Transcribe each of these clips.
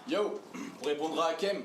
Yo, pour répondre à Hakem,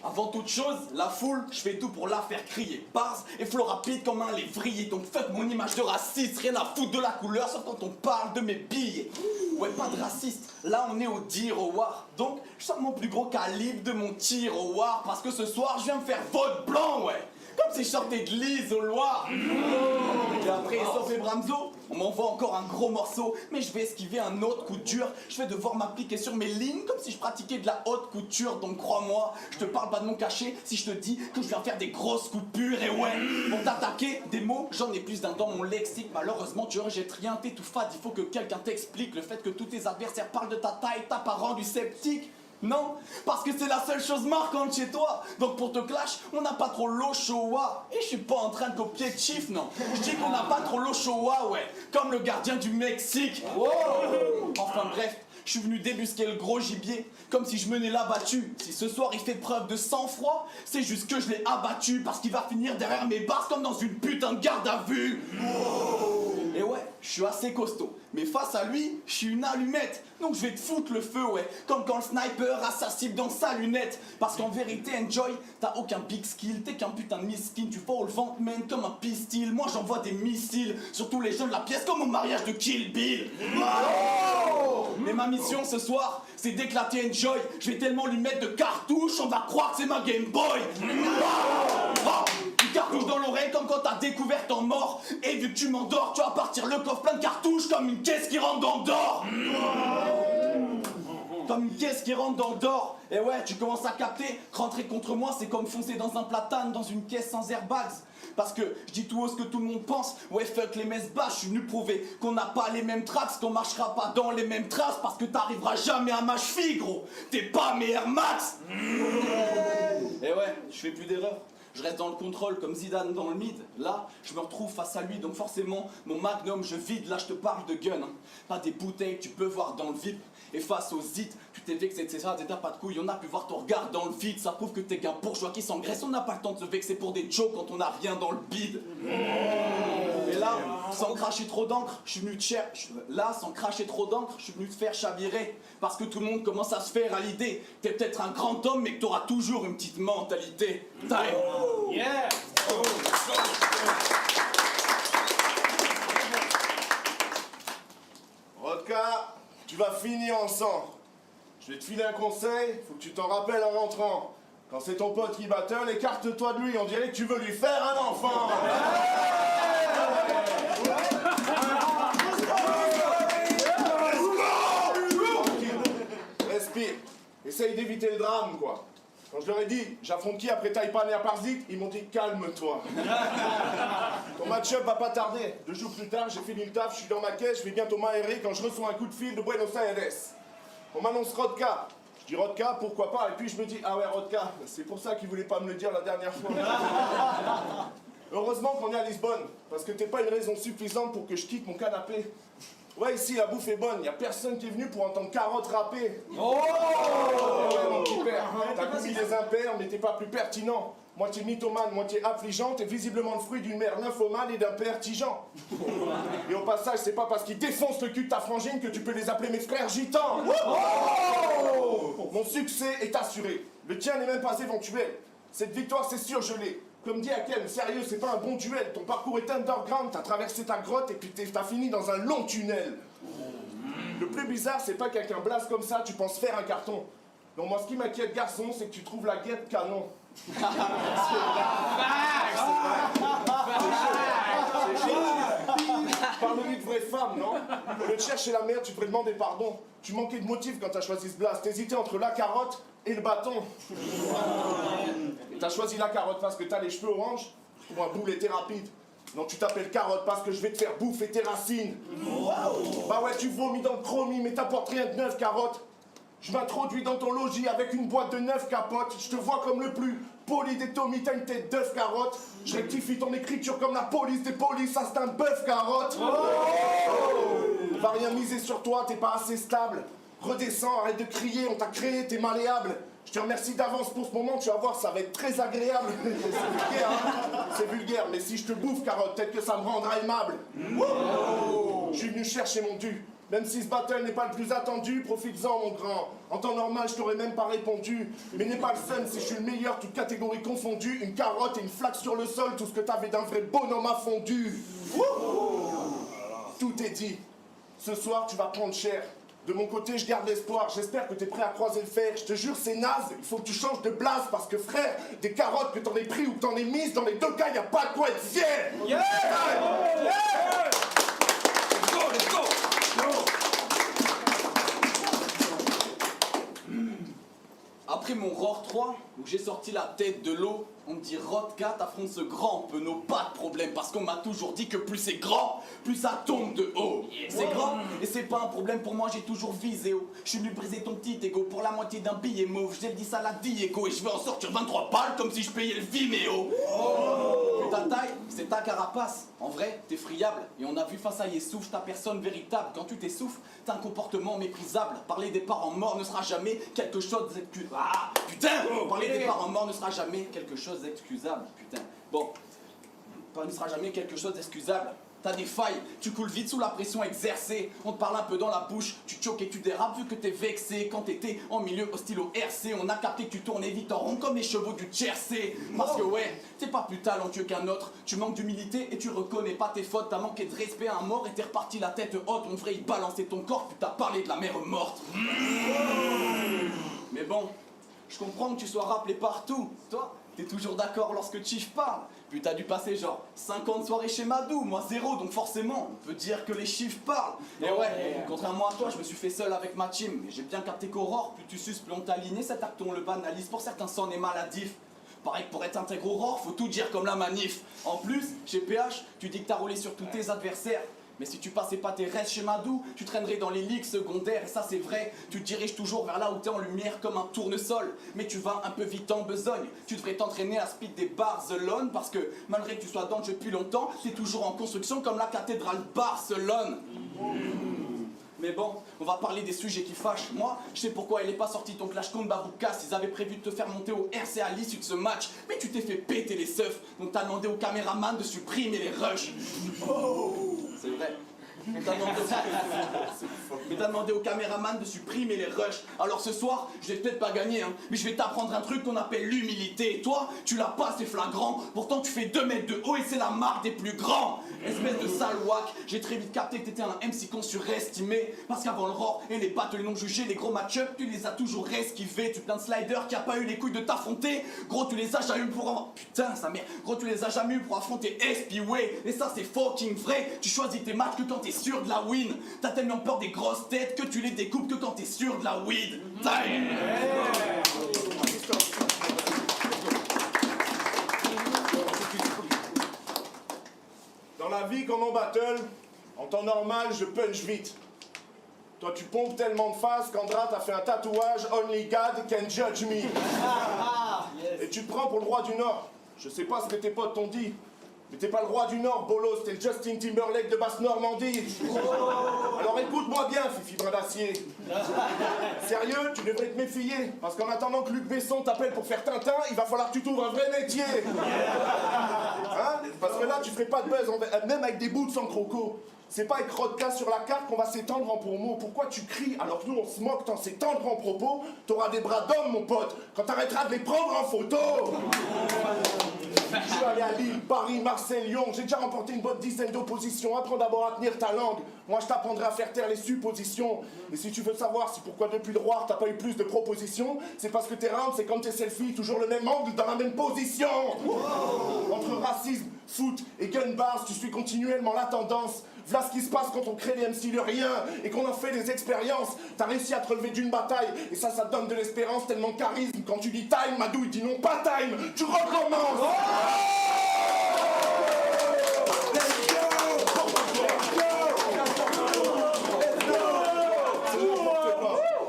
avant toute chose, la foule, je fais tout pour la faire crier. Bars et flow rapide comme un lévrier. Donc fuck mon image de raciste, rien à foutre de la couleur, sauf quand on parle de mes billets. Ouais, pas de raciste, là on est au dire au war. Donc je sors mon plus gros calibre de mon tir au war. Parce que ce soir, je viens me faire vote blanc, ouais. Comme si je sortais de Lise au Loir. Et après, sauf les Bramzo, on m'envoie encore un gros morceau. Mais je vais esquiver un autre coup dur. Je vais devoir m'appliquer sur mes lignes comme si je pratiquais de la haute couture. Donc crois-moi, je te parle pas de mon cachet si je te dis que je viens faire des grosses coupures. Et ouais, pour t'attaquer, des mots, j'en ai plus d'un dans mon lexique. Malheureusement, tu rejettes rien, t'es tout fade. Il faut que quelqu'un t'explique le fait que tous tes adversaires parlent de ta taille, t'as pas rendu sceptique. Non, parce que c'est la seule chose marquante chez toi. Donc pour te clash, on n'a pas trop l'eau Showa. Et je suis pas en train de copier Chief, non. Je dis qu'on n'a pas trop l'eau Showa, ouais. Comme le gardien du Mexique. Wow. Enfin bref, je suis venu débusquer le gros gibier, comme si je menais l'abattu. Si ce soir il fait preuve de sang-froid, c'est juste que je l'ai abattu, parce qu'il va finir derrière mes barres comme dans une putain de garde à vue. Et ouais, je suis assez costaud, mais face à lui, je suis une allumette. Donc je vais te foutre le feu, ouais, comme quand le sniper a sa cible dans sa lunette. Parce qu'en vérité, Enjoy, t'as aucun big skill, t'es qu'un putain de miskin. Tu fall vent man comme un pistil. Moi j'envoie des missiles sur tous les gens de la pièce comme au mariage de Kill Bill. Oh. Mais ma mission ce soir, c'est d'éclater Enjoy. Je vais tellement lui mettre de cartouches, on va croire que c'est ma Game Boy. Du cartouche dans l'oreille comme quand t'as découvert ton mort. Et vu que tu m'endors, tu vas partir le coffre plein de cartouches comme une caisse qui rentre dans le d'or. Comme une caisse qui rentre dans le d'or. Et ouais, tu commences à capter, rentrer contre moi c'est comme foncer dans un platane dans une caisse sans airbags. Parce que je dis tout haut ce que tout le monde pense. Ouais, fuck les messes basses, je suis venu prouver qu'on n'a pas les mêmes tracks, qu'on marchera pas dans les mêmes traces. Parce que t'arriveras jamais à ma cheville, gros. T'es pas mes Air Max. Et ouais, je fais plus d'erreurs. Je reste dans le contrôle comme Zidane dans le mid. Là, je me retrouve face à lui, donc forcément, mon magnum, je vide. Là, je te parle de gun, hein. Pas des bouteilles, tu peux voir dans le vide. Et face aux zit, tu t'es vexé, etc. T'as pas de couilles, on a pu voir ton regard dans le vide. Ça prouve que t'es qu'un bourgeois qui s'engraisse. On n'a pas le temps de se vexer pour des jokes quand on n'a rien dans le bide. Et là, sans cracher trop d'encre, je suis venu te chercher. Là, sans cracher trop d'encre, je suis venu te faire chavirer. Parce que tout le monde commence à se faire à l'idée. T'es peut-être un grand homme, mais que t'auras toujours une petite mentalité. Time. Yeah. Rodka, tu vas finir en sang. Je vais te filer un conseil, faut que tu t'en rappelles en rentrant. Quand c'est ton pote qui battle, écarte-toi de lui, on dirait que tu veux lui faire un enfant. Respire, essaye d'éviter le drame, quoi. Quand je leur ai dit, j'affronte qui après Taipan et Aparzit, ils m'ont dit calme-toi. Ton match-up va pas tarder. 2 jours plus tard, j'ai fini le taf, je suis dans ma caisse, je vais bientôt m'aérer quand je reçois un coup de fil de Buenos Aires. On m'annonce Rodka. Je dis Rodka, pourquoi pas? Et puis je me dis, ah ouais, Rodka, c'est pour ça qu'il voulait pas me le dire la dernière fois. Heureusement qu'on est à Lisbonne, parce que t'es pas une raison suffisante pour que je quitte mon canapé. Ouais, ici, la bouffe est bonne, y a personne qui est venu pour entendre Carotte rapper. Oh ouais, mon petit père, t'as commis des impairs, mais t'es pas plus pertinent. Moitié mythomane, moitié affligeant, t'es visiblement le fruit d'une mère nymphomane et d'un père tigeant. Et au passage, c'est pas parce qu'ils défoncent le cul de ta frangine que tu peux les appeler mes frères gitans. Oh mon succès est assuré. Le tien n'est même pas éventuel. Cette victoire, c'est sûr, je l'ai. Comme dit Hakem, sérieux, c'est pas un bon duel. Ton parcours est underground, t'as traversé ta grotte et puis t'as fini dans un long tunnel. Le plus bizarre, c'est pas qu'avec un blast comme ça, tu penses faire un carton. Non, moi, ce qui m'inquiète, garçon, c'est que tu trouves la guêpe canon. Parle-lui de vraie femme, non? Au lieu de chercher la merde, tu devrais demander pardon. Tu manquais de motif quand t'as choisi ce blast. T'hésitais entre la carotte et le bâton. Et t'as choisi la carotte parce que t'as les cheveux orange ou un boulet t'es rapide. Non, tu t'appelles carotte parce que je vais te faire bouffer tes racines. Bah ouais, tu vomis dans le chromie, mais t'apportes rien de neuf, carotte. Je m'introduis dans ton logis avec une boîte de 9 capotes. Je te vois comme le plus poli des Tommy, t'as une tête d'œuf carotte. Je rectifie ton écriture comme la police des polices, ça c'est un bœuf carotte. On va rien miser sur toi, t'es pas assez stable. Redescends, arrête de crier, on t'a créé, t'es malléable. Je te remercie d'avance pour ce moment, tu vas voir, ça va être très agréable. C'est vulgaire, hein? C'est vulgaire, mais si je te bouffe, carotte, peut-être que ça me rendra aimable. Je suis venu chercher mon dû. Même si ce battle n'est pas le plus attendu, profites-en mon grand. En temps normal, je t'aurais même pas répondu. Mais n'est pas le fun si je suis le meilleur, toute catégorie confondue. Une carotte et une flaque sur le sol, tout ce que t'avais d'un vrai bonhomme a fondu. Tout est dit. Ce soir, tu vas prendre cher. De mon côté, je garde l'espoir. J'espère que t'es prêt à croiser le fer. Je te jure, c'est naze. Il faut que tu changes de blase parce que frère, des carottes que t'en aies pris ou que t'en aies mises, dans les deux cas, y a pas de quoi être fier. Yeah! Yeah! Let's go, let's go! Après mon Roar 3, où j'ai sorti la tête de l'eau, on me dit Rodka, t'affrontes ce grand penaud, pas de problème, parce qu'on m'a toujours dit que plus c'est grand, plus ça tombe de haut. C'est grand, et c'est pas un problème pour moi, j'ai toujours visé haut. Je suis venu briser ton petit ego pour la moitié d'un billet mauve. J'ai dit ça à la Diego, et je vais en sortir 23 balles comme si je payais le Vimeo. Mais ta taille, c'est ta carapace. En vrai, t'es friable, et on a vu face à Yessouf ta personne véritable. Quand tu t'essouffles, t'as un comportement méprisable. Parler des parents morts ne sera jamais quelque chose d'excusable. Ah, putain! Parler des parents morts ne sera jamais quelque chose d'excusable, putain. Bon, ne sera jamais quelque chose d'excusable. T'as des failles, tu coules vite sous la pression exercée. On te parle un peu dans la bouche, tu choques et tu dérapes vu que t'es vexé. Quand t'étais en milieu hostile au RC, on a capté que tu tournais vite en rond comme les chevaux du Jersey. Parce que ouais, t'es pas plus talentueux qu'un autre. Tu manques d'humilité et tu reconnais pas tes fautes. T'as manqué de respect à un mort et t'es reparti la tête haute. On devrait y balancer ton corps, puis t'as parlé de la mère morte. Mais bon, je comprends que tu sois rappelé partout. Toi, t'es toujours d'accord lorsque Chief parle. Puis t'as dû passer genre 50 soirées chez Madou, moi 0, donc forcément, on peut dire que les chiffres parlent. Et ouais, contrairement à toi, je me suis fait seul avec ma team. Mais j'ai bien capté qu'Aurore, plus tu suces, plus on t'aligne. Cet acte, on le banalise, pour certains c'en est maladif. Pareil que pour être intègre Aurore, faut tout dire comme la manif. En plus, chez PH, tu dis que t'as roulé sur tous tes adversaires. Mais si tu passais pas tes restes chez Madou, tu traînerais dans les ligues secondaires. Et ça c'est vrai, tu te diriges toujours vers là où t'es en lumière comme un tournesol. Mais tu vas un peu vite en besogne. Tu devrais t'entraîner à speed des Barcelone. Parce que malgré que tu sois dans le jeu depuis longtemps, t'es toujours en construction comme la cathédrale Barcelone. Mais bon, on va parler des sujets qui fâchent. Moi, je sais pourquoi il est pas sorti ton clash contre Baroukas. Ils avaient prévu de te faire monter au RC à l'issue de ce match. Mais tu t'es fait péter les seufs. Donc t'as demandé au caméraman de supprimer les rushs. C'est vrai. Mais t'as demandé au caméraman de supprimer les rushs. Alors ce soir, je vais peut-être pas gagner, hein, mais je vais t'apprendre un truc qu'on appelle l'humilité. Et toi, tu l'as pas, c'est flagrant. Pourtant, tu fais 2 mètres de haut et c'est la marque des plus grands. Espèce de sale wack, j'ai très vite capté que t'étais un MC con surestimé. Parce qu'avant le Roar et les battles non jugés, les gros match-up, tu les as toujours esquivés. Tu plein de sliders qui a pas eu les couilles de t'affronter. Gros, tu les as jamais eu pour... Putain, sa mère. Gros, tu les as jamais eu pour affronter SPWay. Et ça, c'est fucking vrai. Tu choisis tes matchs que quand t'es sûr de la win. T'as tellement peur des grosses têtes que tu les découpes que quand t'es sûr de la weed. Dans la vie comme en battle, en temps normal, je punch vite. Toi, tu pompes tellement de face qu'Andra t'a fait un tatouage Only God can judge me. Et tu te prends pour le roi du Nord. Je sais pas ce que tes potes t'ont dit, mais t'es pas le roi du Nord, bolos, t'es le Justin Timberlake de Basse-Normandie. Alors écoute-moi bien, Fifi Brin d'Acier. Sérieux, tu devrais te méfier, parce qu'en attendant que Luc Besson t'appelle pour faire Tintin, il va falloir que tu t'ouvres un vrai métier. Hein? Parce que là, tu ferais pas de buzz, même avec des bouts de sang croco. C'est pas avec Rodka sur la carte qu'on va s'étendre en promos. Pourquoi tu cries alors que nous on se moque d'en s'étendre en propos? T'auras des bras d'homme, mon pote, quand t'arrêteras de les prendre en photo. Je suis allé à Lille, Paris, Marseille, Lyon. J'ai déjà remporté une bonne dizaine d'oppositions. Apprends d'abord à tenir ta langue. Moi, je t'apprendrai à faire taire les suppositions. Et si tu veux savoir si pourquoi depuis le Roar t'as pas eu plus de propositions, c'est parce que tes rounds, c'est comme tes selfies, toujours le même angle dans la même position. Entre racisme, foot et gun bars, tu suis continuellement la tendance. Voilà ce qui se passe quand on crée des MC de rien et qu'on en fait des expériences. T'as réussi à te relever d'une bataille et ça te donne de l'espérance, tellement de charisme. Quand tu dis time, Madou il dit non pas time, tu recommences.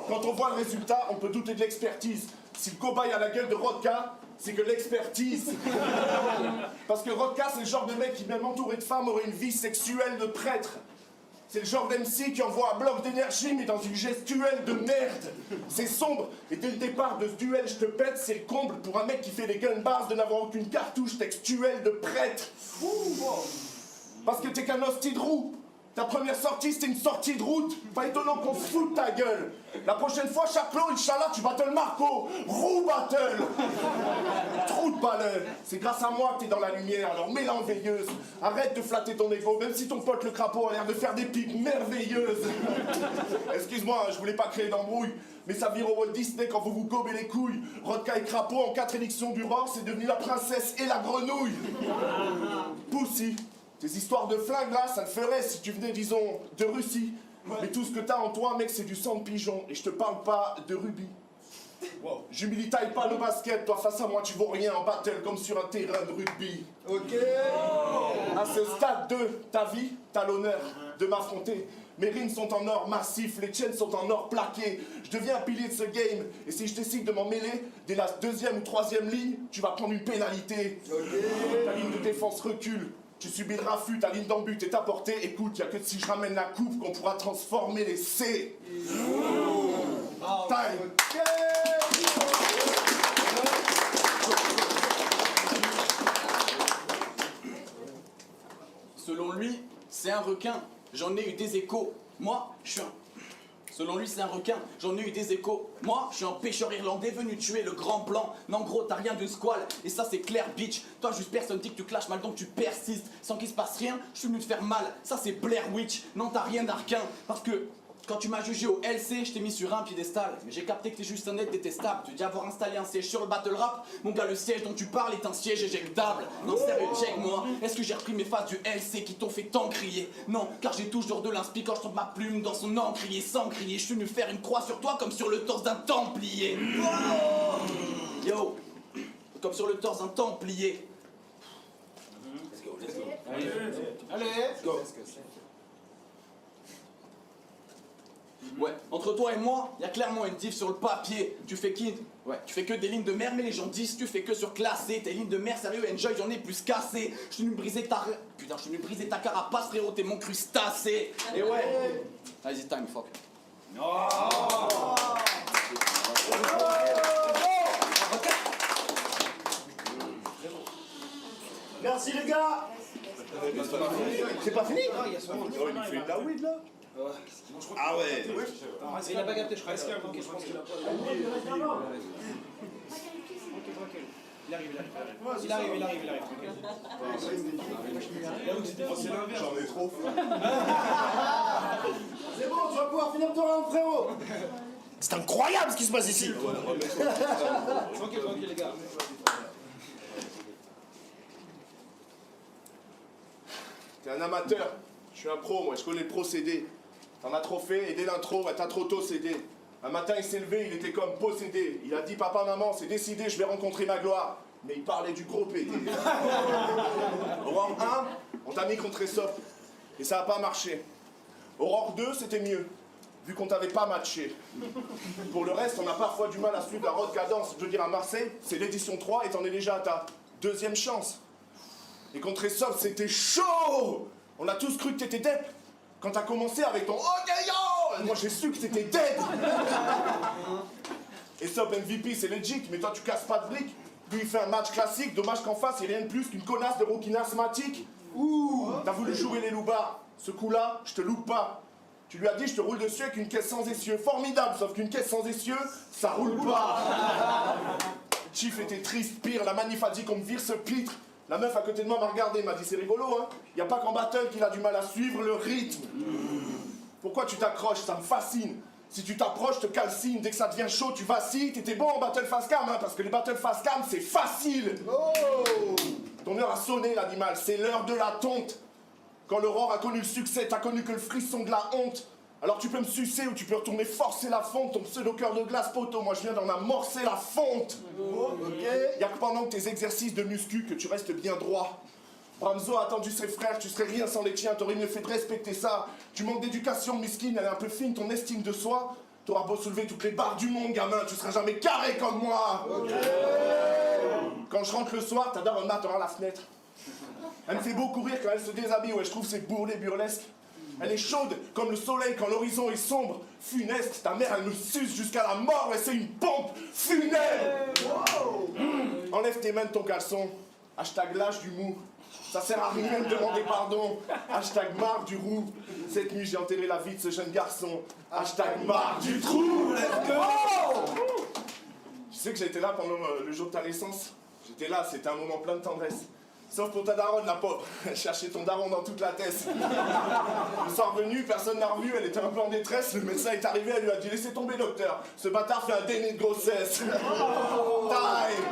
Quand on voit le résultat, on peut douter de l'expertise. Si le cobaye a la gueule de Rodka, c'est que l'expertise. Parce que Rodka, c'est le genre de mec qui, même entouré de femmes, aurait une vie sexuelle de prêtre. C'est le genre d'MC qui envoie un bloc d'énergie, mais dans une gestuelle de merde. C'est sombre, et dès le départ de ce duel, je te pète, c'est le comble pour un mec qui fait des gun bars de n'avoir aucune cartouche textuelle de prêtre. Parce que t'es qu'un hostie de roue. Ta première sortie, c'était une sortie de route. Pas étonnant qu'on se foute de ta gueule. La prochaine fois, Chapelot, Inch'Allah, tu battles Marco. Roux battle. Trou de balle. C'est grâce à moi que t'es dans la lumière, alors mets-la en veilleuse. Arrête de flatter ton ego, même si ton pote le crapaud a l'air de faire des pipes merveilleuses. Excuse-moi, je voulais pas créer d'embrouille, mais ça vire au Walt Disney quand vous vous gobez les couilles. Rodka et Crapaud, en 4 élections du roi, c'est devenu la princesse et la grenouille. Poussy. Tes histoires de flingue là, ça te ferait si tu venais, disons, de Russie. Mais tout ce que t'as en toi, mec, c'est du sang de pigeon. Et je te parle pas de rubis. J'humilie taille pas le basket, toi face à moi tu vaux rien en battle comme sur un terrain de rugby. Ok. À ce stade de ta vie, t'as l'honneur de m'affronter. Mes rimes sont en or massif, les tiennes sont en or plaqué. Je deviens un pilier de ce game, et si je décide de m'en mêler, dès la 2e ou 3e ligne, tu vas prendre une pénalité. Ta ligne de défense recule. Tu subis le raffut, ta ligne d'en but est à portée. Écoute, y'a que si je ramène la coupe qu'on pourra transformer les C. Time. Selon lui, c'est un requin. J'en ai eu des échos. Moi, je suis un... Selon lui, c'est un requin. J'en ai eu des échos. Moi, je suis un pêcheur irlandais venu tuer le grand blanc. Non, gros, t'as rien d'une squale. Et ça, c'est clair, bitch. Toi, juste personne dit que tu clashes mal, donc tu persistes. Sans qu'il se passe rien, je suis venu te faire mal. Ça, c'est Blair Witch. Non, t'as rien d'arquin. Parce que... quand tu m'as jugé au LC, je t'ai mis sur un piédestal. Mais j'ai capté que t'es juste un être détestable. Tu dis avoir installé un siège sur le battle rap. Mon gars, le siège dont tu parles est un siège éjectable. Non, sérieux, check-moi. Est-ce que j'ai repris mes phases du LC qui t'ont fait tant crier? Non, car j'ai toujours de l'inspi quand je trempe ma plume dans son encrier. Sans crier, je suis venu faire une croix sur toi comme sur le torse d'un templier. Yo, comme sur le torse d'un templier. Allez. Ouais, entre toi et moi, y a clairement une diff sur le papier. Tu fais qui? Ouais, tu fais que des lignes de mer, mais les gens disent tu fais que sur classé. Tes lignes de mer, sérieux, enjoy, j'en ai plus cassé. Je suis venu briser ta... Putain, je suis venu briser ta carapace, frérot, t'es mon crustacé. Et ouais. Vas-y, time, fuck. Merci les gars. C'est pas fini? Il y a son nom. Oh, il fait de la weed là? Ah ouais. Il a pas capté, je crois. Je pense qu'il a pas. Il arrive. J'en ai trop. C'est bon, tu vas pouvoir finir ton round, frérot. C'est incroyable ce qui se passe ici. Tranquille les gars. T'es un amateur, je suis un pro, moi, je connais le procédé. T'en as trop fait, et dès l'intro, bah, t'as trop tôt cédé. Un matin, il s'est levé, il était comme possédé. Il a dit, papa, maman, c'est décidé, je vais rencontrer ma gloire. Mais il parlait du gros pédé. Aurore 1, on t'a mis contre Aesop, et ça n'a pas marché. Aurore 2, c'était mieux, vu qu'on t'avait pas matché. Pour le reste, on a parfois du mal à suivre la road cadence. Je veux dire, à Marseille, c'est l'édition 3, et t'en es déjà à ta 2e chance. Et contre Aesop, c'était chaud! On a tous cru que t'étais dead. Quand t'as commencé avec ton OK yo! Moi j'ai su que t'étais dead! Aesop MVP, c'est legit, mais toi tu casses pas de briques. Lui il fait un match classique, dommage qu'en face il y ait rien de plus qu'une connasse de rookie asthmatique. Ouh! T'as voulu jouer les loupards. Ce coup-là, je te loupe pas. Tu lui as dit je te roule dessus avec une caisse sans essieu. Formidable, sauf qu'une caisse sans essieu, ça roule pas. Chief était triste, pire, la manif a dit qu'on me vire ce pitre. La meuf à côté de moi m'a regardé, m'a dit c'est rigolo hein. Y a pas qu'en battle qu'il a du mal à suivre le rythme. Pourquoi tu t'accroches? Ça me fascine. Si tu t'approches, je te calcine. Dès que ça devient chaud, tu vacilles. T'étais bon en battle fast cam, hein, parce que les battle fast cam, c'est facile. Oh! Ton heure a sonné, l'animal. C'est l'heure de la tonte. Quand l'aurore a connu le succès, t'as connu que le frisson de la honte. Alors tu peux me sucer ou tu peux retourner forcer la fonte. Ton pseudo-cœur de glace, poteau, moi je viens d'en amorcer la fonte. Y'a que pendant tes exercices de muscu que tu restes bien droit. Bramzo a attendu ses frères, tu serais rien sans les tiens, t'aurais mieux fait de respecter ça. Tu manques d'éducation, miskine, elle est un peu fine, ton estime de soi. T'auras beau soulever toutes les barres du monde, gamin, tu seras jamais carré comme moi. Quand je rentre le soir, ta daronne m'attend à la fenêtre. Elle me fait beau courir quand elle se déshabille, ouais, je trouve c'est bourré burlesque. Elle est chaude comme le soleil quand l'horizon est sombre. Funeste, ta mère elle me suce jusqu'à la mort et c'est une pompe funèbre. Enlève tes mains de ton caleçon. Hashtag lâche du mou. Ça sert à rien de demander pardon. Hashtag Marc du roux. Cette nuit, j'ai enterré la vie de ce jeune garçon. Hashtag Marc du trou. Let's go. Tu sais que j'étais là pendant le jour de ta naissance. J'étais là, c'était un moment plein de tendresse. Sauf pour ta daronne, la pauvre. Elle cherchait ton daron dans toute la tête. Le soir venu, personne n'a revu, elle était un peu en détresse. Le médecin est arrivé, elle lui a dit « Laissez tomber, docteur. Ce bâtard fait un déni de grossesse. » Time.